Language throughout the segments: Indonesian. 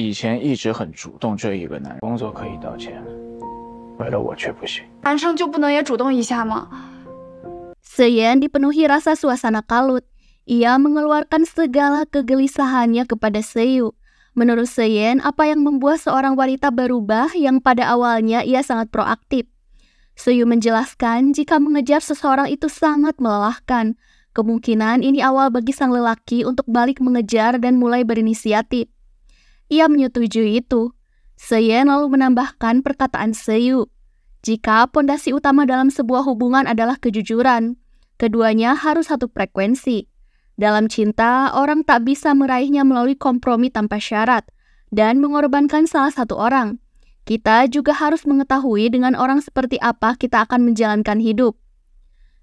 以前一直很主动追一个男人，工作可以道歉，为了我却不行。男生就不能也主动一下吗？ Seyen dipenuhi rasa suasana kalut. Ia mengeluarkan segala kegelisahannya kepada Seiyu. Menurut Seyen, apa yang membuat seorang wanita berubah yang pada awalnya ia sangat proaktif? Seiyu menjelaskan jika mengejar seseorang itu sangat melelahkan. Kemungkinan ini awal bagi sang lelaki untuk balik mengejar dan mulai berinisiatif. Ia menyetujui itu. Seyen lalu menambahkan perkataan Seiyu. Jika pondasi utama dalam sebuah hubungan adalah kejujuran, keduanya harus satu frekuensi. Dalam cinta, orang tak bisa meraihnya melalui kompromi tanpa syarat dan mengorbankan salah satu orang. Kita juga harus mengetahui dengan orang seperti apa kita akan menjalankan hidup.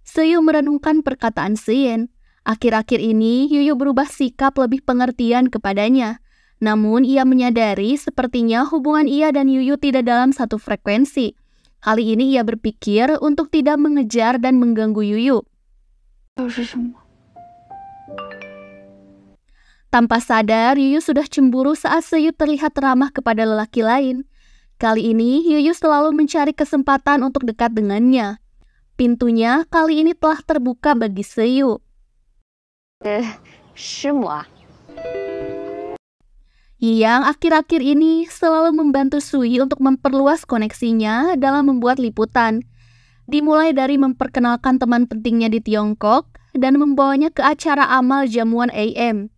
Seiyu merenungkan perkataan Seyen. Akhir-akhir ini, Yuyu berubah sikap lebih pengertian kepadanya. Namun, ia menyadari sepertinya hubungan ia dan Yuyu tidak dalam satu frekuensi. Kali ini ia berpikir untuk tidak mengejar dan mengganggu Yuyu. Tanpa sadar, Yuyu sudah cemburu saat Seiyu terlihat ramah kepada lelaki lain. Kali ini, Yuyu selalu mencari kesempatan untuk dekat dengannya. Pintunya kali ini telah terbuka bagi Seiyu. Yang akhir-akhir ini selalu membantu Sui untuk memperluas koneksinya dalam membuat liputan. Dimulai dari memperkenalkan teman pentingnya di Tiongkok dan membawanya ke acara amal jamuan AM.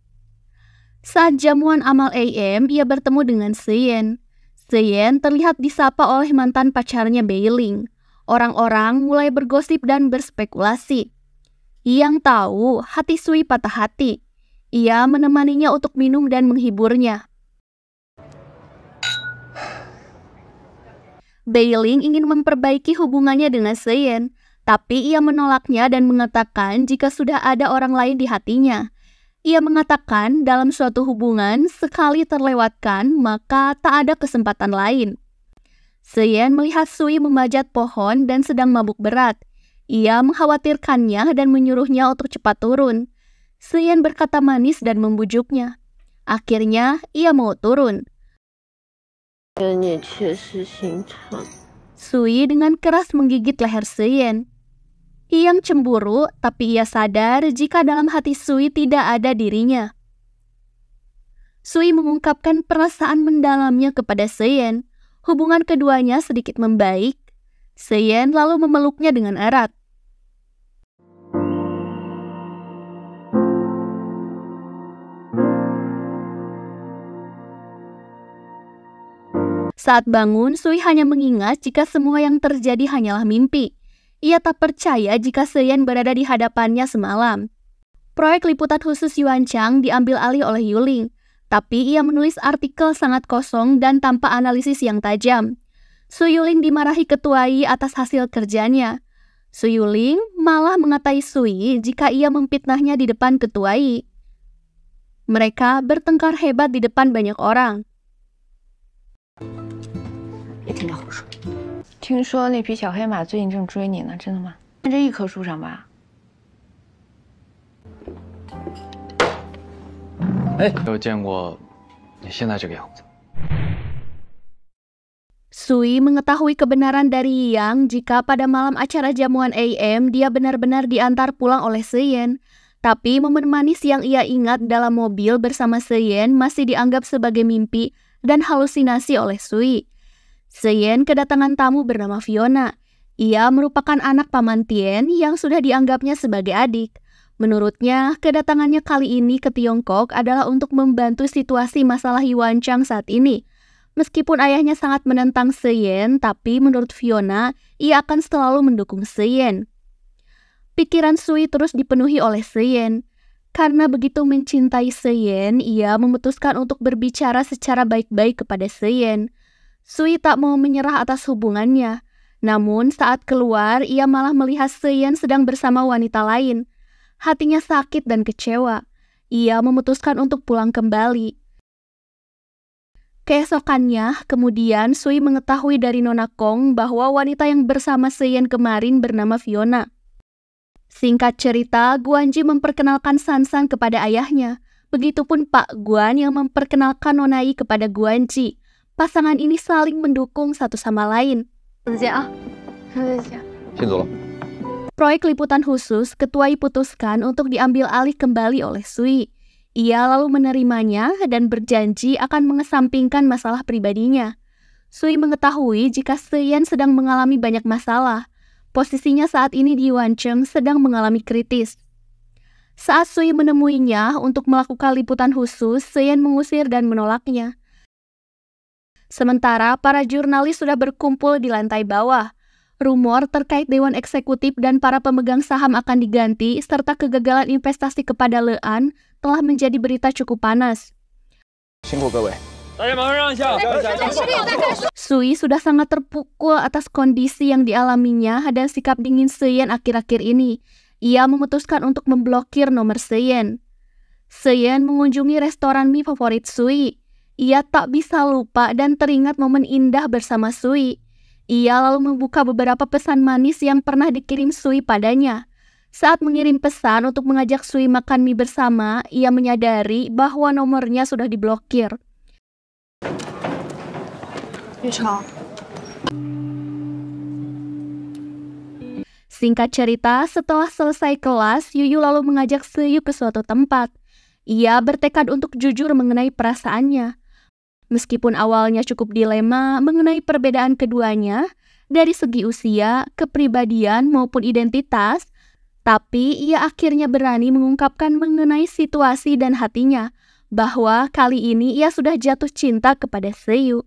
Saat jamuan amal AM, ia bertemu dengan Seyen. Seyen terlihat disapa oleh mantan pacarnya Beiling. Orang-orang mulai bergosip dan berspekulasi. Yang tahu, hati Sui patah hati. Ia menemaninya untuk minum dan menghiburnya. Beiling ingin memperbaiki hubungannya dengan Seyen, tapi ia menolaknya dan mengatakan jika sudah ada orang lain di hatinya. Ia mengatakan dalam suatu hubungan, sekali terlewatkan, maka tak ada kesempatan lain. Seyen melihat Sui memanjat pohon dan sedang mabuk berat. Ia mengkhawatirkannya dan menyuruhnya untuk cepat turun. Seyen berkata manis dan membujuknya. Akhirnya, ia mau turun. Sui dengan keras menggigit leher Seyen. Yang cemburu, tapi ia sadar jika dalam hati Sui tidak ada dirinya. Sui mengungkapkan perasaan mendalamnya kepada Seyen. Hubungan keduanya sedikit membaik. Seyen lalu memeluknya dengan erat. Saat bangun, Sui hanya mengingat jika semua yang terjadi hanyalah mimpi. Ia tak percaya jika Seyen berada di hadapannya semalam. Proyek liputan khusus Yuan Chang diambil alih oleh Yuling, tapi ia menulis artikel sangat kosong dan tanpa analisis yang tajam. Su Yuling dimarahi Ketua Yi atas hasil kerjanya. Su Yuling malah mengatai Sui jika ia memfitnahnya di depan Ketua Yi. Mereka bertengkar hebat di depan banyak orang. 听说那匹小黑马最近正追你呢，真的吗？在这一棵树上吧？哎，没有见过你现在这个样子。Sui mengetahui kebenaran dari Yang jika pada malam acara jamuan AM dia benar-benar diantar pulang oleh Seyen. Tapi momen manis yang ia ingat dalam mobil bersama Seyen masih dianggap sebagai mimpi dan halusinasi oleh Sui. Seyen kedatangan tamu bernama Fiona. Ia merupakan anak Paman Tien yang sudah dianggapnya sebagai adik. Menurutnya, kedatangannya kali ini ke Tiongkok adalah untuk membantu situasi masalah Yuan Chang saat ini. Meskipun ayahnya sangat menentang Seyen, tapi menurut Fiona, ia akan selalu mendukung Seyen. Pikiran Sui terus dipenuhi oleh Seyen. Karena begitu mencintai Seyen, ia memutuskan untuk berbicara secara baik-baik kepada Seyen. Sui tak mau menyerah atas hubungannya. Namun saat keluar, ia malah melihat Seyen sedang bersama wanita lain. Hatinya sakit dan kecewa. Ia memutuskan untuk pulang kembali. Keesokannya, kemudian Sui mengetahui dari Nona Kong bahwa wanita yang bersama Seyen kemarin bernama Fiona. Singkat cerita, Guanji memperkenalkan Sansan kepada ayahnya. Begitupun Pak Guan yang memperkenalkan Nona Yi kepada Guan Ji. Pasangan ini saling mendukung satu sama lain. 再见啊，再见。 先走了。 Proyek liputan khusus Ketua Yi putuskan untuk diambil alih kembali oleh Sui. Ia lalu menerimanya dan berjanji akan mengesampingkan masalah pribadinya. Sui mengetahui jika Seyen sedang mengalami banyak masalah. Posisinya saat ini di Wancheng sedang mengalami kritis. Saat Sui menemuinya untuk melakukan liputan khusus, Seyen mengusir dan menolaknya. Sementara para jurnalis sudah berkumpul di lantai bawah. Rumor terkait Dewan Eksekutif dan para pemegang saham akan diganti serta kegagalan investasi kepada Lean telah menjadi berita cukup panas. 辛苦各位。 Sui sudah sangat terpukul atas kondisi yang dialaminya dan sikap dingin Seyen akhir-akhir ini. Ia memutuskan untuk memblokir nomor Seyen. Seyen mengunjungi restoran mie favorit Sui. Ia tak bisa lupa dan teringat momen indah bersama Sui. Ia lalu membuka beberapa pesan manis yang pernah dikirim Sui padanya. Saat mengirim pesan untuk mengajak Sui makan mie bersama, ia menyadari bahwa nomornya sudah diblokir. 玉成， Singkat cerita, setelah selesai kelas, Yuyu lalu mengajak Seyu ke suatu tempat. Ia bertekad untuk jujur mengenai perasaannya. Meskipun awalnya cukup dilema mengenai perbedaan keduanya, dari segi usia, kepribadian maupun identitas, tapi ia akhirnya berani mengungkapkan mengenai situasi dan hatinya, bahwa kali ini ia sudah jatuh cinta kepada Seyu.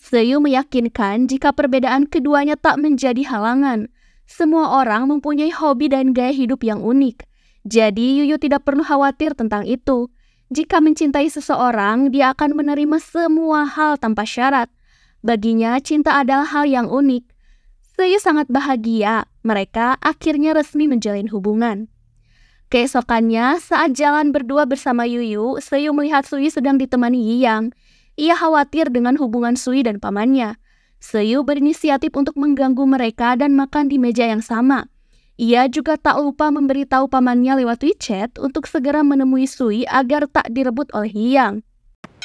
Seyu meyakinkan jika perbedaan keduanya tak menjadi halangan. Semua orang mempunyai hobi dan gaya hidup yang unik. Jadi Yuyu tidak perlu khawatir tentang itu. Jika mencintai seseorang, dia akan menerima semua hal tanpa syarat. Baginya, cinta adalah hal yang unik. Seyu sangat bahagia. Mereka akhirnya resmi menjalin hubungan. Keesokannya, saat jalan berdua bersama Yuyu, Seyu melihat Sui sedang ditemani Yiyang. Ia khawatir dengan hubungan Sui dan pamannya. Seyu berinisiatif untuk mengganggu mereka dan makan di meja yang sama. Ia juga tak lupa memberitahu pamannya lewat WeChat untuk segera menemui Sui agar tak direbut oleh Yiyang.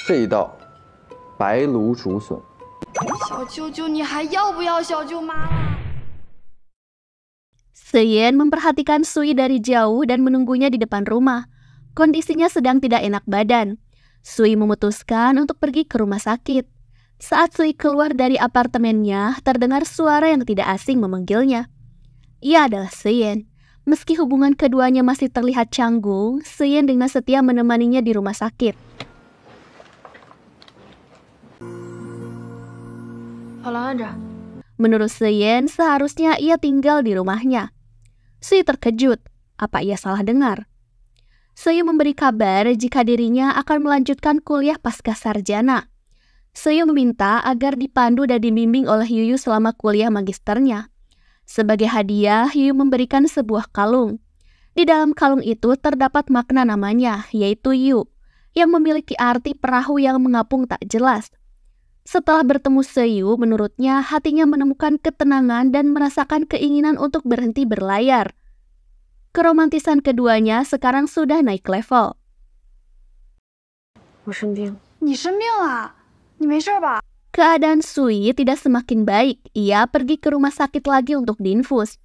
这一道白卤竹笋， 小舅舅，你还要不要小舅妈了？ Seyen memperhatikan Sui dari jauh dan menunggunya di depan rumah. Kondisinya sedang tidak enak badan. Sui memutuskan untuk pergi ke rumah sakit. Saat Sui keluar dari apartemennya, terdengar suara yang tidak asing memanggilnya. Ia adalah Seyen. Meski hubungan keduanya masih terlihat canggung, Seyen dengan setia menemaninya di rumah sakit. 好了，按着。 Menurut Seyen, seharusnya ia tinggal di rumahnya. Sui terkejut. Apa ia salah dengar? Sui memberi kabar jika dirinya akan melanjutkan kuliah pasca sarjana. Sui meminta agar dipandu dan dibimbing oleh Yuyu selama kuliah magisternya. Sebagai hadiah, Yuyu memberikan sebuah kalung. Di dalam kalung itu terdapat makna namanya, yaitu Yu, yang memiliki arti perahu yang mengapung tak jelas. Setelah bertemu Seyu, menurutnya hatinya menemukan ketenangan dan merasakan keinginan untuk berhenti berlayar. Keromantisan keduanya sekarang sudah naik level. 我生病，你生病了？你没事吧？ Keadaan Sui tidak semakin baik. Ia pergi ke rumah sakit lagi untuk diinfus.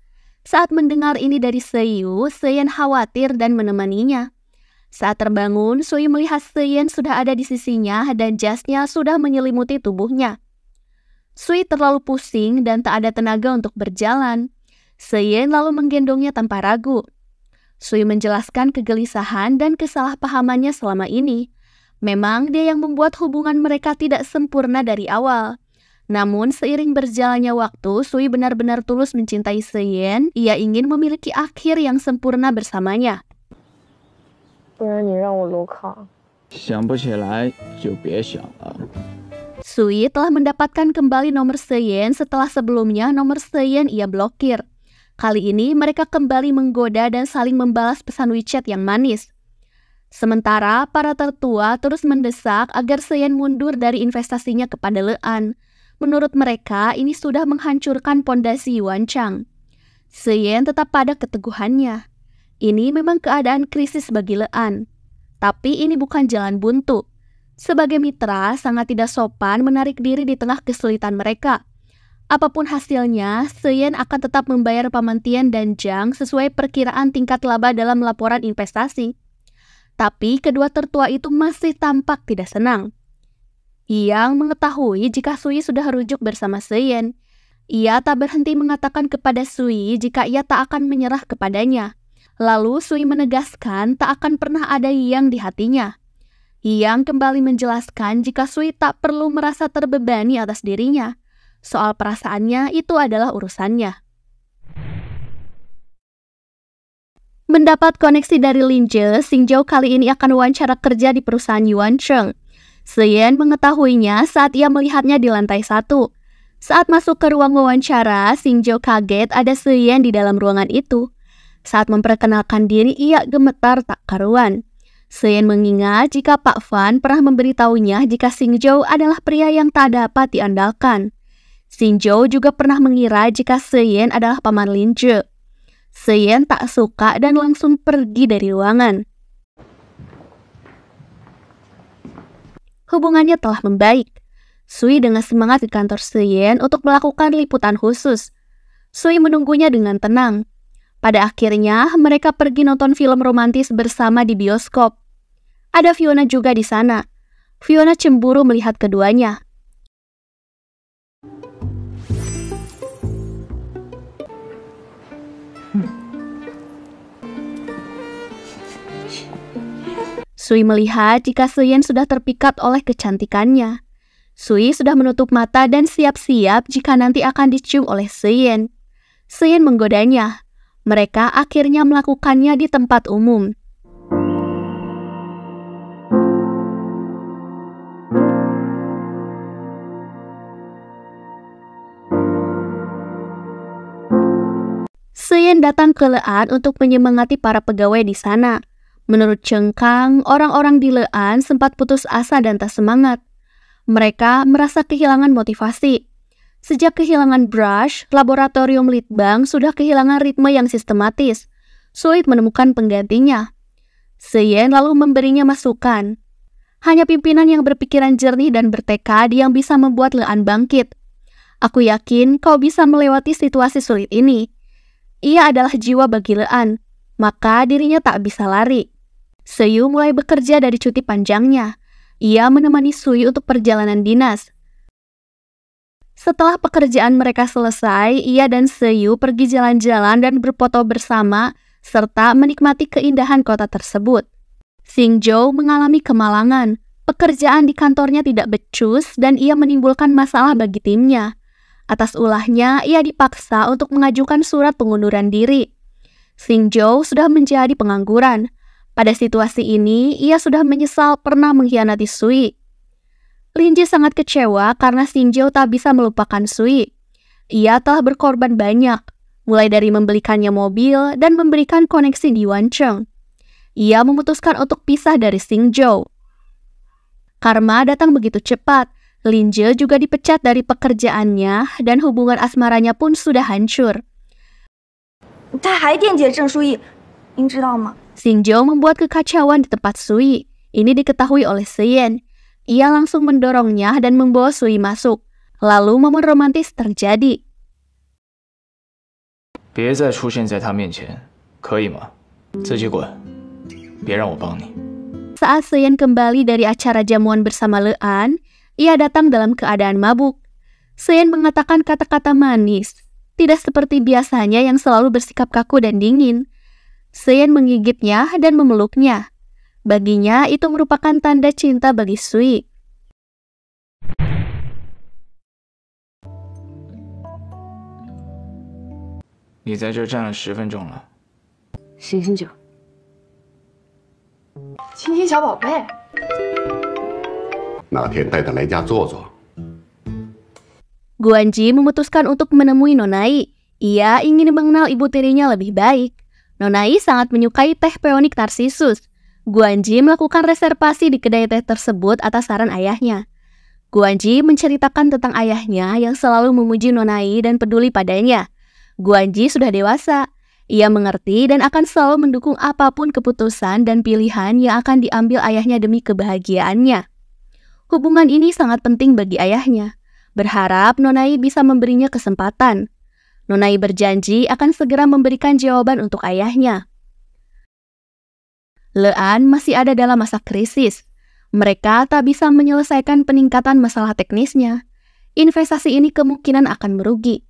Saat mendengar ini dari Seyu, Seyen khawatir dan menemaninya. Saat terbangun, Sui melihat Seyen sudah ada di sisinya dan jasnya sudah menyelimuti tubuhnya. Sui terlalu pusing dan tak ada tenaga untuk berjalan. Seyen lalu menggendongnya tanpa ragu. Sui menjelaskan kegelisahan dan kesalahpahamannya selama ini. Memang dia yang membuat hubungan mereka tidak sempurna dari awal. Namun seiring berjalannya waktu, Sui benar-benar tulus mencintai Seyen. Ia ingin memiliki akhir yang sempurna bersamanya. 不然你让我裸考。想不起来就别想了。 Sui telah mendapatkan kembali nomor Seyen setelah sebelumnya nomor Seyen ia blokir. Kali ini mereka kembali menggoda dan saling membalas pesan WeChat yang manis. Sementara para tertua terus mendesak agar Seyen mundur dari investasinya kepada Lean. Menurut mereka, ini sudah menghancurkan pondasi Wancheng. Seyen tetap pada keteguhannya. Ini memang keadaan krisis bagi Lean. Tapi ini bukan jalan buntu. Sebagai mitra, sangat tidak sopan menarik diri di tengah kesulitan mereka. Apapun hasilnya, Seyen akan tetap membayar Paman Tian dan Jiang sesuai perkiraan tingkat laba dalam laporan investasi. Tapi kedua tertua itu masih tampak tidak senang. Yang mengetahui jika Sui sudah rujuk bersama Seyen, ia tak berhenti mengatakan kepada Sui jika ia tak akan menyerah kepadanya. Lalu Sui menegaskan tak akan pernah ada Yang di hatinya. Yang kembali menjelaskan jika Sui tak perlu merasa terbebani atas dirinya. Soal perasaannya itu adalah urusannya. Mendapat koneksi dari Linje, Xingzhou kali ini akan wawancara kerja di perusahaan Yuancheng. Seyen mengetahuinya saat ia melihatnya di lantai 1. Saat masuk ke ruang wawancara, Xingzhou kaget ada Seyen di dalam ruangan itu. Saat memperkenalkan diri, ia gemetar tak karuan. Seyen mengingat jika Pak Fan pernah memberitahunya jika Xingzhou adalah pria yang tak dapat diandalkan. Xingzhou juga pernah mengira jika Seyen adalah paman Linje. Seyen tak suka dan langsung pergi dari ruangan. Hubungannya telah membaik. Sui dengan semangat di kantor Seyen untuk melakukan liputan khusus. Sui menunggunya dengan tenang. Pada akhirnya, mereka pergi nonton film romantis bersama di bioskop. Ada Fiona juga di sana. Fiona cemburu melihat keduanya. Sui melihat jika Seyen sudah terpikat oleh kecantikannya. Sui sudah menutup mata dan siap-siap jika nanti akan dicium oleh Seyen. Seyen menggodanya. Mereka akhirnya melakukannya di tempat umum. Seyen datang ke Lean untuk menyemangati para pegawai di sana. Menurut Cheng Kang, orang-orang di Lean sempat putus asa dan tak semangat. Mereka merasa kehilangan motivasi. Sejak kehilangan Brush, laboratorium Litbang sudah kehilangan ritme yang sistematis. Sulit menemukan penggantinya. Seyen lalu memberinya masukan. Hanya pimpinan yang berpikiran jernih dan bertekad yang bisa membuat Lean bangkit. Aku yakin kau bisa melewati situasi sulit ini. Ia adalah jiwa bagi Lean, maka dirinya tak bisa lari. Seyu mulai bekerja dari cuti panjangnya. Ia menemani Sui untuk perjalanan dinas. Setelah pekerjaan mereka selesai, ia dan Seyu pergi jalan-jalan dan berfoto bersama, serta menikmati keindahan kota tersebut. Xingzhou mengalami kemalangan. Pekerjaan di kantornya tidak becus dan ia menimbulkan masalah bagi timnya. Atas ulahnya, ia dipaksa untuk mengajukan surat pengunduran diri. Xingzhou sudah menjadi pengangguran. Pada situasi ini, ia sudah menyesal pernah mengkhianati Sui. Linji sangat kecewa karena Xingzhou tak bisa melupakan Sui. Ia telah berkorban banyak, mulai dari membelikannya mobil dan memberikan koneksi di Yuancheng. Ia memutuskan untuk pisah dari Xingzhou. Karma datang begitu cepat. Linje juga dipecat dari pekerjaannya dan hubungan asmaranya pun sudah hancur. Xingzhou membuat kekacauan di tempat Sui. Ini diketahui oleh Seyen. Ia langsung mendorongnya dan membawa Sui masuk. Lalu momen romantis terjadi. 别再出现在他面前，可以吗？自己滚，别让我帮你。 Saat Seyen kembali dari acara jamuan bersama Lean, ia datang dalam keadaan mabuk. Seyen mengatakan kata-kata manis, tidak seperti biasanya yang selalu bersikap kaku dan dingin. Seyen menggigitnya dan memeluknya. Baginya itu merupakan tanda cinta bagi Sui.你在这站了10分钟了。醒醒酒。亲亲小宝贝，哪天带他来家坐坐。 Guanji memutuskan untuk menemui Nonai. Ia ingin mengenal ibu tirinya lebih baik. Nonai sangat menyukai teh peonik narsisus. Guanji melakukan reservasi di kedai teh tersebut atas saran ayahnya. Guanji menceritakan tentang ayahnya yang selalu memuji Nonai dan peduli padanya. Guanji sudah dewasa. Ia mengerti dan akan selalu mendukung apapun keputusan dan pilihan yang akan diambil ayahnya demi kebahagiaannya. Hubungan ini sangat penting bagi ayahnya. Berharap Nonai bisa memberinya kesempatan. Nonai berjanji akan segera memberikan jawaban untuk ayahnya. Lean masih ada dalam masa krisis. Mereka tak bisa menyelesaikan peningkatan masalah teknisnya. Investasi ini kemungkinan akan merugi.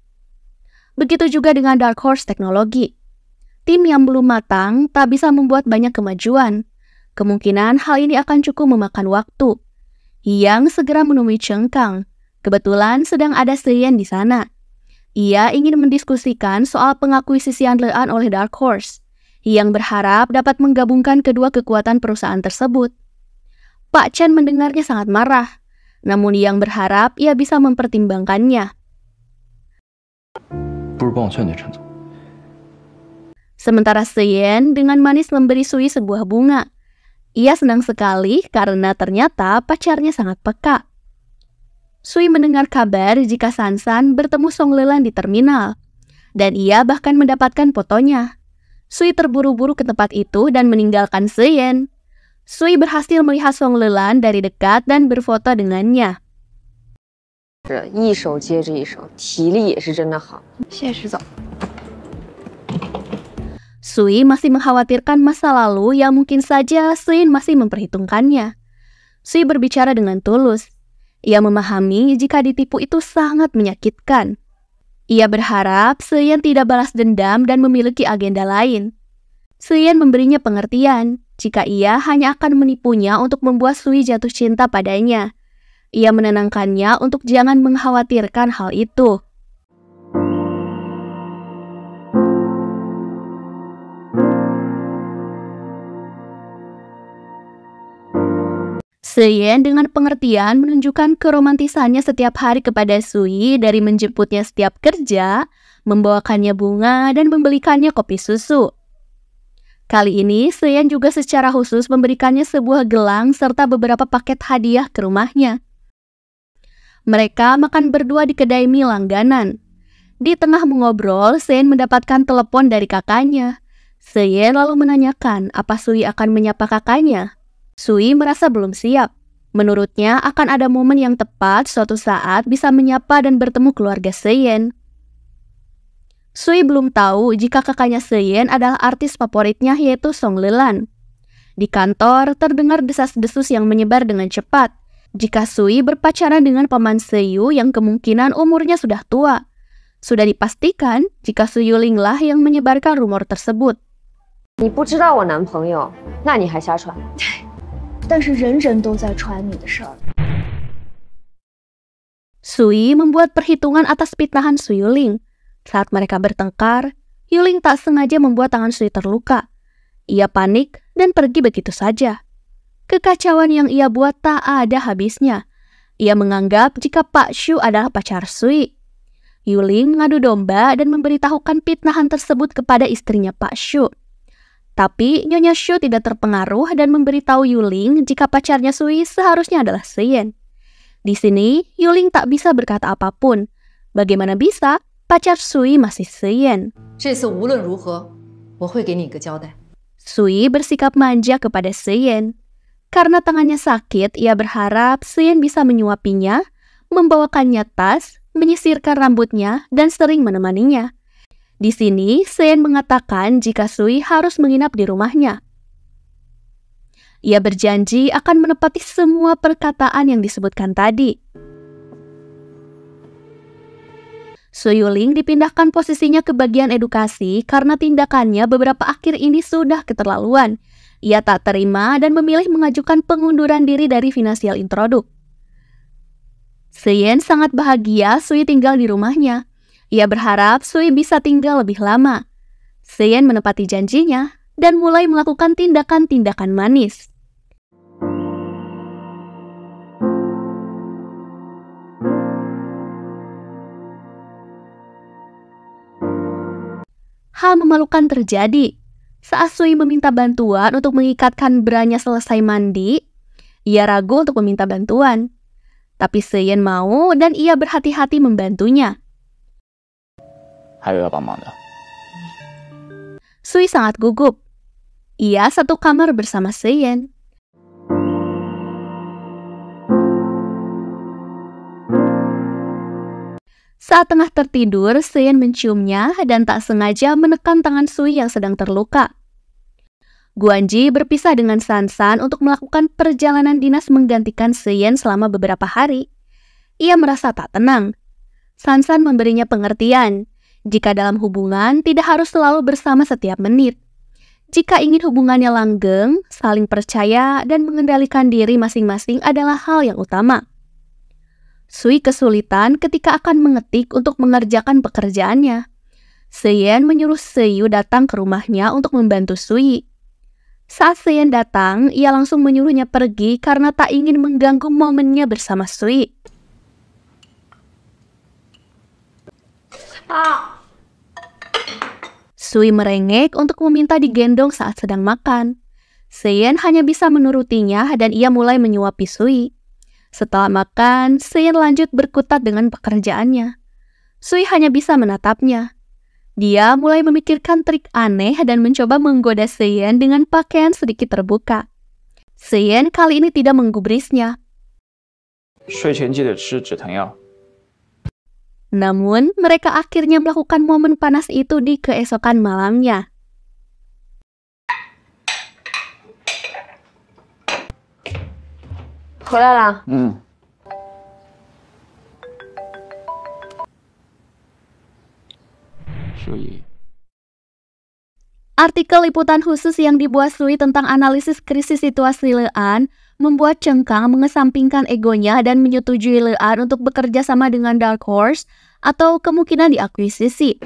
Begitu juga dengan Dark Horse Teknologi. Tim yang belum matang tak bisa membuat banyak kemajuan. Kemungkinan hal ini akan cukup memakan waktu. Yang segera menemui Cheng Kang. Kebetulan sedang ada Seyen di sana. Ia ingin mendiskusikan soal pengakuisisian Lean oleh Dark Horse. Yang berharap dapat menggabungkan kedua kekuatan perusahaan tersebut. Pak Chen mendengarnya sangat marah, namun Yang berharap ia bisa mempertimbangkannya. Sementara Seyen dengan manis memberi Sui sebuah bunga. Ia senang sekali karena ternyata pacarnya sangat peka. Sui mendengar kabar jika Sansan bertemu Song Lelan di terminal, dan ia bahkan mendapatkan fotonya. Sui terburu-buru ke tempat itu dan meninggalkan Seyen. Sui berhasil melihat Song Lelan dari dekat dan berfoto dengannya. Sui masih mengkhawatirkan masa lalu yang mungkin saja Seyen masih memperhitungkannya. Sui berbicara dengan tulus. Ia memahami jika ditipu itu sangat menyakitkan. Ia berharap Seyen tidak balas dendam dan memiliki agenda lain. Seyen memberinya pengertian jika ia hanya akan menipunya untuk membuat Sui jatuh cinta padanya. Ia menenangkannya untuk jangan mengkhawatirkan hal itu. Seyen dengan pengertian menunjukkan keromantisannya setiap hari kepada Sui dari menjemputnya setiap kerja, membawakannya bunga, dan membelikannya kopi susu. Kali ini, Seyen juga secara khusus memberikannya sebuah gelang serta beberapa paket hadiah ke rumahnya. Mereka makan berdua di kedai mie langganan. Di tengah mengobrol, Seyen mendapatkan telepon dari kakaknya. Seyen lalu menanyakan apa Sui akan menyapa kakaknya. Sui merasa belum siap. Menurutnya akan ada momen yang tepat suatu saat bisa menyapa dan bertemu keluarga Seyen. Sui belum tahu jika kakaknya Seyen adalah artis favoritnya yaitu Song Lelan. Di kantor terdengar desas-desus yang menyebar dengan cepat jika Sui berpacaran dengan paman Seiyu yang kemungkinan umurnya sudah tua. Sudah dipastikan jika Su Yuling lah yang menyebarkan rumor tersebut. 你不知道我男朋友，那你还瞎传？但是人人都在传你的事儿。 Sui membuat perhitungan atas fitnahan Su Yuling. Saat mereka bertengkar, Yuling tak sengaja membuat tangan Sui terluka. Ia panik dan pergi begitu saja. Kekacauan yang ia buat tak ada habisnya. Ia menganggap jika Pak Shu adalah pacar Sui. Yuling mengadu domba dan memberitahukan fitnahan tersebut kepada istrinya Pak Shu. Tapi Nyonya Shu tidak terpengaruh dan memberitahu Yuling jika pacarnya Sui seharusnya adalah Seyen. Di sini, Yuling tak bisa berkata apapun. Bagaimana bisa pacar Sui masih Seyen? Sui bersikap manja kepada Seyen. Karena tangannya sakit, ia berharap Seyen bisa menyuapinya, membawakannya tas, menyisirkan rambutnya, dan sering menemaninya. Di sini, Seyen mengatakan jika Sui harus menginap di rumahnya. Ia berjanji akan menepati semua perkataan yang disebutkan tadi. Su Yuling dipindahkan posisinya ke bagian edukasi karena tindakannya beberapa akhir ini sudah keterlaluan. Ia tak terima dan memilih mengajukan pengunduran diri dari Financial Introduct. Seyen sangat bahagia Sui tinggal di rumahnya. Ia berharap Sui bisa tinggal lebih lama. Seyen menepati janjinya dan mulai melakukan tindakan-tindakan manis. Hal memalukan terjadi. Saat Sui meminta bantuan untuk mengikatkan branya selesai mandi, ia ragu untuk meminta bantuan. Tapi Seyen mau dan ia berhati-hati membantunya. Sui sangat gugup. Ia satu kamar bersama Seyen. Saat tengah tertidur, Seyen menciumnya dan tak sengaja menekan tangan Sui yang sedang terluka. Guanji berpisah dengan Sansan untuk melakukan perjalanan dinas menggantikan Seyen selama beberapa hari. Ia merasa tak tenang. Sansan memberinya pengertian, jika dalam hubungan tidak harus selalu bersama setiap menit. Jika ingin hubungannya langgeng, saling percaya dan mengendalikan diri masing-masing adalah hal yang utama. Sui kesulitan ketika akan mengetik untuk mengerjakan pekerjaannya. Seyen menyuruh Seiyu datang ke rumahnya untuk membantu Sui. Saat Seyen datang, ia langsung menyuruhnya pergi karena tak ingin mengganggu momennya bersama Sui. Sui merengek untuk meminta digendong saat sedang makan. Seyen hanya bisa menurutinya dan ia mulai menyuapi Sui. Setelah makan, Seyen lanjut berkutat dengan pekerjaannya. Sui hanya bisa menatapnya. Dia mulai memikirkan trik aneh dan mencoba menggoda Seyen dengan pakaian sedikit terbuka. Seyen kali ini tidak menggubrisnya. 睡前记得吃止疼药。 Namun, mereka akhirnya melakukan momen panas itu di keesokan malamnya. 回来了。Sui. Artikel liputan khusus yang dibuat Sui tentang analisis krisis situasi Lean membuat Cengkang mengesampingkan egonya dan menyetujui Lean untuk bekerja sama dengan Dark Horse atau kemungkinan diakuisisi.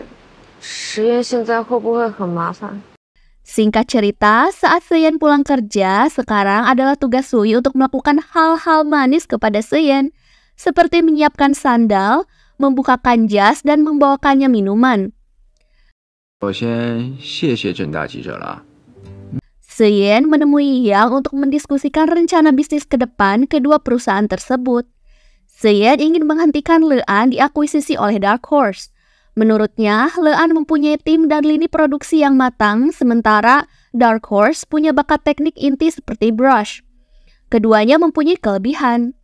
实验现在会不会很麻烦？ Singkat cerita, saat Seyen pulang kerja, sekarang adalah tugas Sui untuk melakukan hal-hal manis kepada Seyen, seperti menyiapkan sandal, membukakan jas, dan membawakannya minuman. 我先谢谢郑大记者了。 Seyen menemui Yang untuk mendiskusikan rencana bisnis ke depan kedua perusahaan tersebut. Seyen ingin menghentikan Lean diakuisisi oleh Dark Horse. Menurutnya, Lean mempunyai tim dan lini produksi yang matang, sementara Dark Horse punya bakat teknik inti seperti Brush. Keduanya mempunyai kelebihan.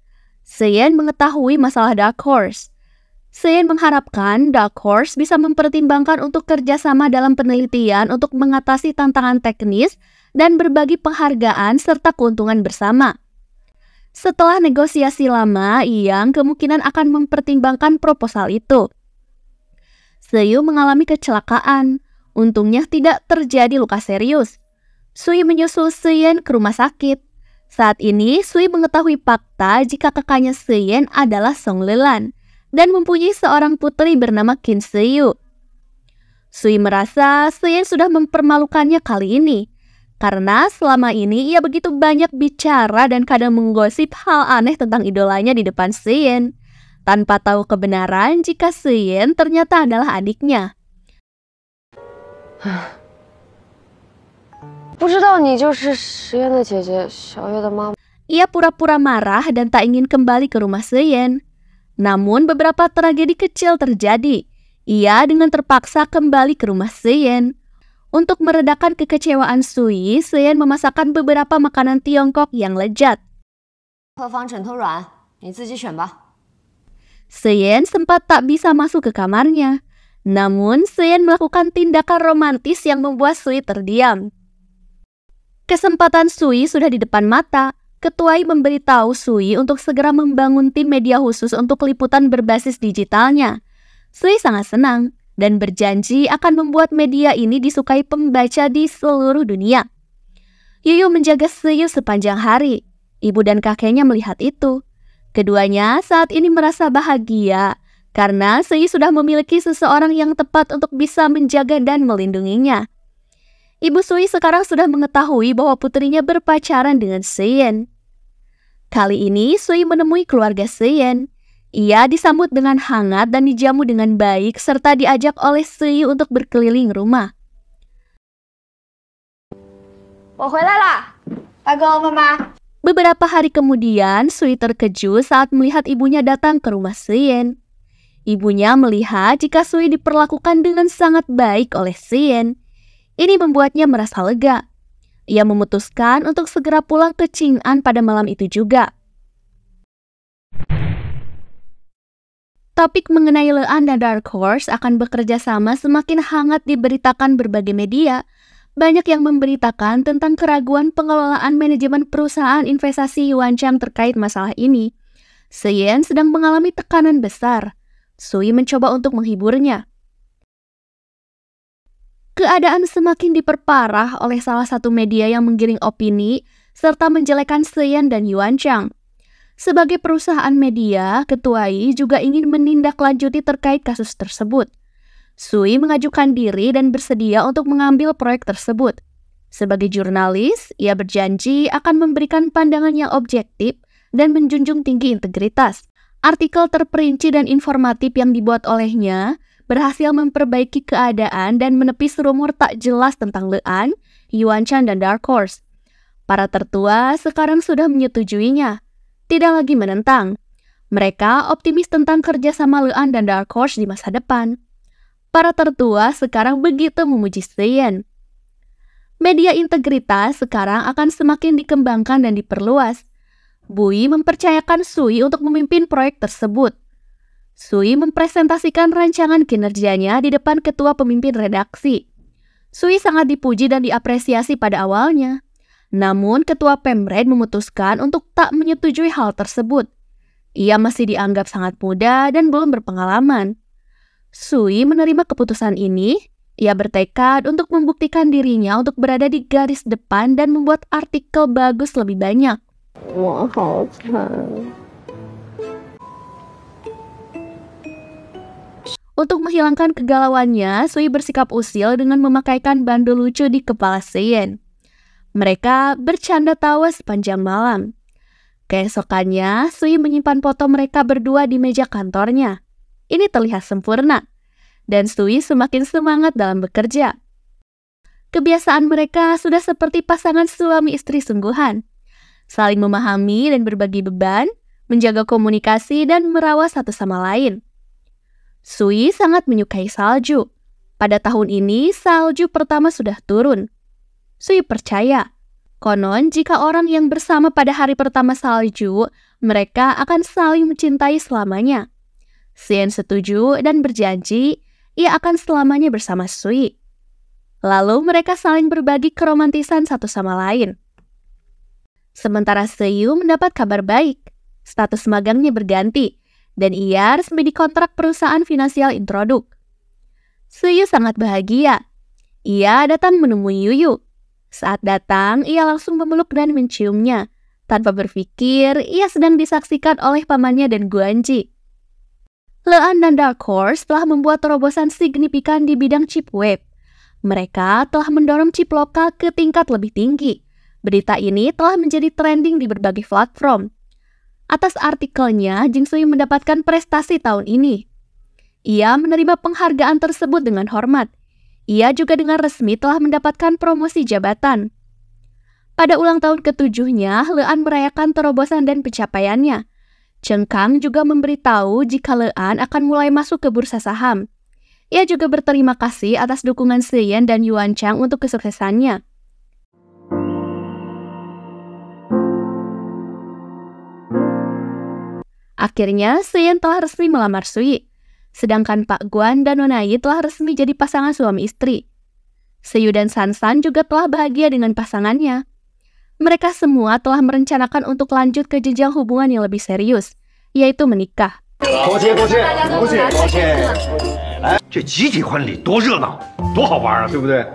Seyen mengetahui masalah Dark Horse. Seyen mengharapkan Dark Horse bisa mempertimbangkan untuk kerjasama dalam penelitian untuk mengatasi tantangan teknis dan berbagi penghargaan serta keuntungan bersama. Setelah negosiasi lama, Yang kemungkinan akan mempertimbangkan proposal itu. Seiyu mengalami kecelakaan. Untungnya tidak terjadi luka serius. Sui menyusul Seyen ke rumah sakit. Saat ini, Sui mengetahui fakta jika kakaknya Seyen adalah Song Lelan dan mempunyai seorang putri bernama Qin Seiyu. Sui merasa Seyen sudah mempermalukannya kali ini, karena selama ini ia begitu banyak bicara dan kadang menggosip hal aneh tentang idolanya di depan Seyen, tanpa tahu kebenaran jika Seyen ternyata adalah adiknya. 不知道你就是实验的姐姐，小月的妈妈。 Ia pura-pura marah dan tak ingin kembali ke rumah Seyen. Namun beberapa tragedi kecil terjadi. Ia dengan terpaksa kembali ke rumah Seyen. Untuk meredakan kekecewaan Sui, Seyen memasakkan beberapa makanan Tiongkok yang lezat. 客房枕头软，你自己选吧。 Seyen sempat tak bisa masuk ke kamarnya. Namun, Seyen melakukan tindakan romantis yang membuat Sui terdiam. Kesempatan Sui sudah di depan mata. Ketuai memberitahu Sui untuk segera membangun tim media khusus untuk liputan berbasis digitalnya. Sui sangat senang dan berjanji akan membuat media ini disukai pembaca di seluruh dunia. Yuyu menjaga Seiyu sepanjang hari. Ibu dan kakeknya melihat itu. Keduanya saat ini merasa bahagia karena Seiyu sudah memiliki seseorang yang tepat untuk bisa menjaga dan melindunginya. Ibu Sui sekarang sudah mengetahui bahwa putrinya berpacaran dengan Seyen. Kali ini Sui menemui keluarga Seyen. Ia disambut dengan hangat dan dijamu dengan baik serta diajak oleh Seiyu untuk berkeliling rumah. 我回来啦，大哥妈妈。 Beberapa hari kemudian, Sui terkejut saat melihat ibunya datang ke rumah Seyen. Ibunya melihat jika Sui diperlakukan dengan sangat baik oleh Seyen. Ini membuatnya merasa lega. Ia memutuskan untuk segera pulang ke Qing'an pada malam itu juga. Topik mengenai Le-an dan Dark Horse akan bekerja sama semakin hangat diberitakan berbagai media. Banyak yang memberitakan tentang keraguan pengelolaan manajemen perusahaan investasi Yuanchang terkait masalah ini. Seyen sedang mengalami tekanan besar. Sui mencoba untuk menghiburnya. Keadaan semakin diperparah oleh salah satu media yang menggiring opini serta menjelekan Seyen dan Yuanchang. Sebagai perusahaan media, Ketua Yi juga ingin menindaklanjuti terkait kasus tersebut. Sui mengajukan diri dan bersedia untuk mengambil proyek tersebut. Sebagai jurnalis, ia berjanji akan memberikan pandangan yang objektif dan menjunjung tinggi integritas. Artikel terperinci dan informatif yang dibuat olehnya berhasil memperbaiki keadaan dan menepis rumor tak jelas tentang Le-an, Yuanchang, dan Dark Horse. Para tertua sekarang sudah menyetujuinya, tidak lagi menentang. Mereka optimis tentang kerjasama Le-an dan Dark Horse di masa depan. Para tertua sekarang begitu memuji Seyen. Media integritas sekarang akan semakin dikembangkan dan diperluas. Bui mempercayakan Sui untuk memimpin proyek tersebut. Sui mempresentasikan rancangan kinerjanya di depan ketua pemimpin redaksi. Sui sangat dipuji dan diapresiasi pada awalnya. Namun ketua Pemred memutuskan untuk tak menyetujui hal tersebut. Ia masih dianggap sangat muda dan belum berpengalaman. Sui menerima keputusan ini. Ia bertekad untuk membuktikan dirinya untuk berada di garis depan dan membuat artikel bagus lebih banyak. Untuk menghilangkan kegalauannya, Sui bersikap usil dengan memakaikan bandul lucu di kepala Seyen. Mereka bercanda tawa sepanjang malam. Keesokannya, Sui menyimpan foto mereka berdua di meja kantornya. Ini terlihat sempurna, dan Sui semakin semangat dalam bekerja. Kebiasaan mereka sudah seperti pasangan suami istri sungguhan. Saling memahami dan berbagi beban, menjaga komunikasi dan merawat satu sama lain. Sui sangat menyukai salju. Pada tahun ini, salju pertama sudah turun. Sui percaya, konon jika orang yang bersama pada hari pertama salju, mereka akan saling mencintai selamanya. Seyen setuju dan berjanji ia akan selamanya bersama Sui. Lalu mereka saling berbagi keromantisan satu sama lain. Sementara Seiyu mendapat kabar baik, status magangnya berganti, dan ia resmi dikontrak perusahaan finansial Introduk. Seiyu sangat bahagia. Ia datang menemui Yuyu. Saat datang, ia langsung memeluk dan menciumnya. Tanpa berpikir, ia sedang disaksikan oleh pamannya dan Guanji. Le-an dan Dark Horse telah membuat terobosan signifikan di bidang chip web. Mereka telah mendorong chip lokal ke tingkat lebih tinggi. Berita ini telah menjadi trending di berbagai platform. Atas artikelnya, Jing Sui mendapatkan prestasi tahun ini. Ia menerima penghargaan tersebut dengan hormat. Ia juga dengan resmi telah mendapatkan promosi jabatan. Pada ulang tahun ke-7-nya, Le-an merayakan terobosan dan pencapaiannya. Cheng Kang juga memberitahu jika Le-an akan mulai masuk ke bursa saham. Ia juga berterima kasih atas dukungan Seyen dan Yuanchang untuk kesuksesannya. Akhirnya, Seyen telah resmi melamar Sui. Sedangkan Pak Guan dan Nona Yi telah resmi jadi pasangan suami istri. Seiyu dan Sansan juga telah bahagia dengan pasangannya. Mereka semua telah merencanakan untuk lanjut ke jenjang hubungan yang lebih serius, yaitu menikah. 这集体婚礼多热闹，多好玩啊，对不对？